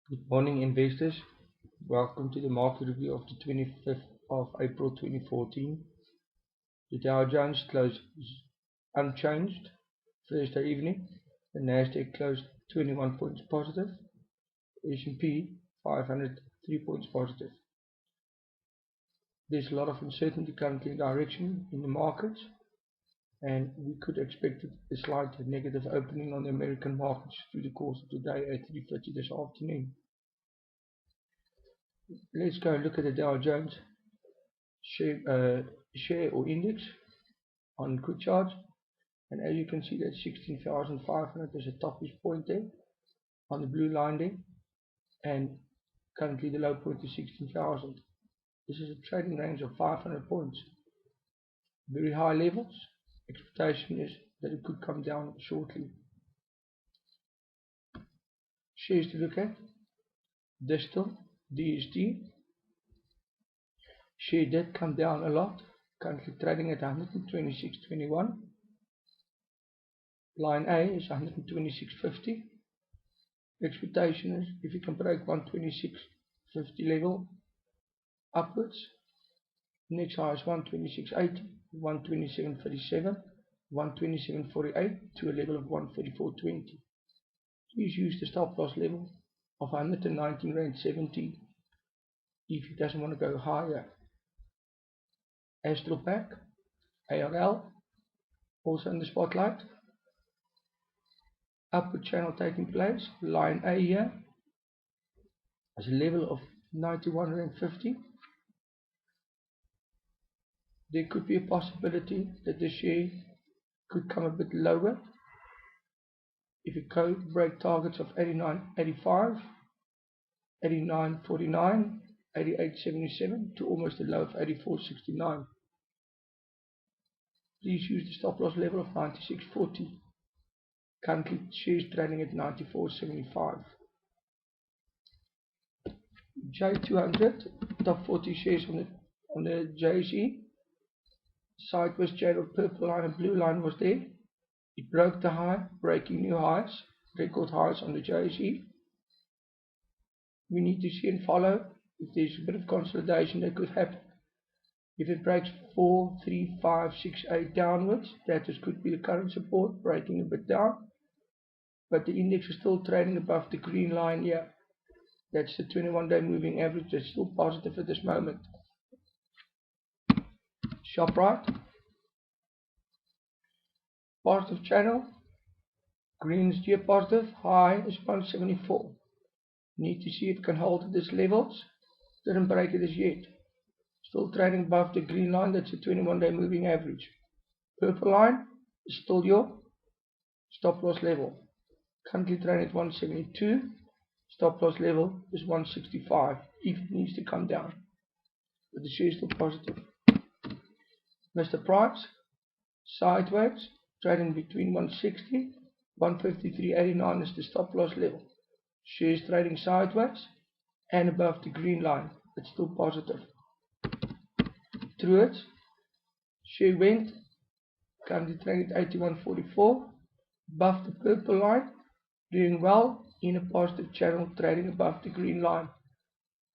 Good morning, investors. Welcome to the market review of the 25th of April 2014. The Dow Jones closed unchanged Thursday evening. The Nasdaq closed 21 points positive. S&P 500 3 points positive. There's a lot of uncertainty currently in direction in the markets, and we could expect a slight negative opening on the American markets through the course of the day at 3:30 this afternoon. Let's go and look at the Dow Jones share or index on quick charts, and as you can see, that 16,500 is a toppish point there on the blue line there, and currently the low point is 16,000. This is a trading range of 500 points, very high levels. Expectation is that it could come down shortly. Shares to look at: Distill, DST. Share did come down a lot, currently trading at 126.21. Line A is 126.50. Expectation is if you can break 126.50 level upwards, next high is 126.80, 127.37, 127.48 to a level of 134.20. Please use the stop loss level of 119.70 Rand if it doesn't want to go higher. Astral Pack, ARL, also in the spotlight. Upward channel taking place. Line A here as a level of 91.50. There could be a possibility that the share could come a bit lower if it could break targets of 89.85, 89.49, 88.77 to almost a low of 84.69. Please use the stop loss level of 96.40. Currently shares trading at 94.75. J200, top 40 shares on the JSE. Sideways channel, purple line and blue line was there. It broke the high, breaking new highs, record highs on the JSE. We need to see and follow if there's a bit of consolidation that could happen. If it breaks 4, 3, 5, 6, 8 downwards, that could be the current support, breaking a bit down. But the index is still trading above the green line here. That's the 21-day moving average. That's still positive at this moment. Shoprite, positive channel. Green is here positive. High is 174. Need to see if it can hold at these levels. Didn't break it as yet. Still trading above the green line. That's the 21-day moving average. Purple line is still your stop loss level. Currently trading at 172. Stop loss level is 165 if it needs to come down. But the share is still positive. Mr. Price, sideways, trading between 160, 153.89 is the stop loss level. Shares trading sideways and above the green line. It's still positive. Truworths, share went, currently trading at 81.44, above the purple line, doing well in a positive channel, trading above the green line.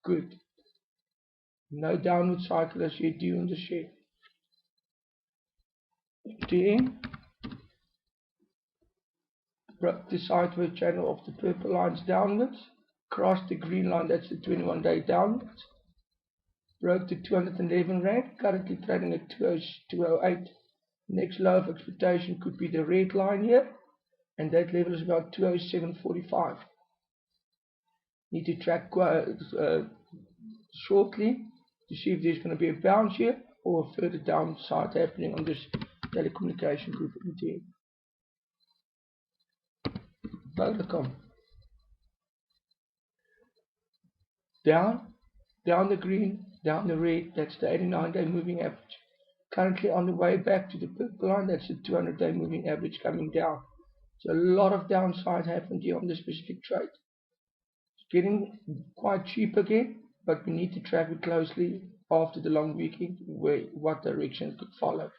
Good. No downward cycle as yet due on the share. MTN broke the sideways channel of the purple lines downwards, crossed the green line, that's the 21-day downwards, broke the 211 Rand, currently trading at 208. Next low of expectation could be the red line here, and that level is about 207.45. Need to track shortly to see if there's going to be a bounce here or a further downside happening on this telecommunication group MTN. Vodacom, down the green, down the red, that's the 89-day moving average. Currently on the way back to the purple line, that's the 200-day moving average coming down. So a lot of downside happened here on this specific trade. It's getting quite cheap again, but we need to track it closely after the long weekend what direction it could follow.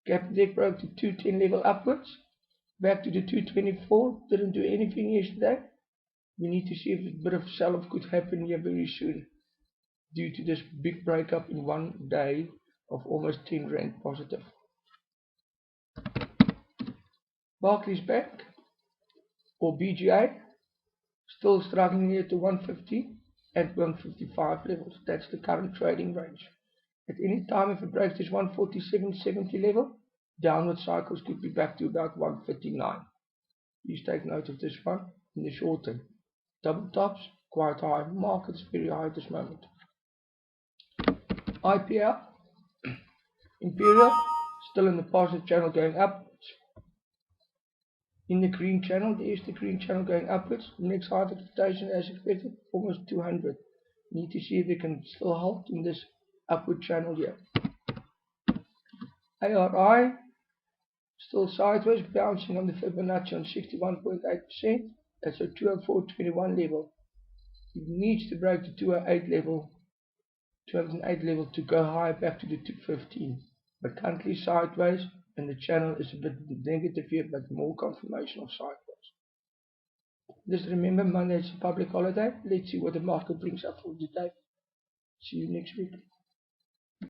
Capitec broke the 210 level upwards, back to the 224. Didn't do anything yesterday. We need to see if a bit of sell-off could happen here very soon due to this big breakup in one day of almost 10 Rand positive. Barclays Bank or BGA still struggling here to 150 and 155 levels. That's the current trading range. At any time, if it breaks this 147.70 level, downward cycles could be back to about 139. Please take note of this one in the short term. Double tops, quite high. Market's very high at this moment. IPL, Imperial, still in the positive channel going up. In the green channel, there is the green channel going upwards. Next high expectation as expected, almost 200. Need to see if they can still hold in this upward channel here. ARI, still sideways, bouncing on the Fibonacci on 61.8%. That's a 204.21 level. It needs to break the 208 level, 208 level to go higher back to the 215. But currently sideways, and the channel is a bit negative here, but more confirmation of sideways. Just remember, Monday is a public holiday. Let's see what the market brings up for today. See you next week.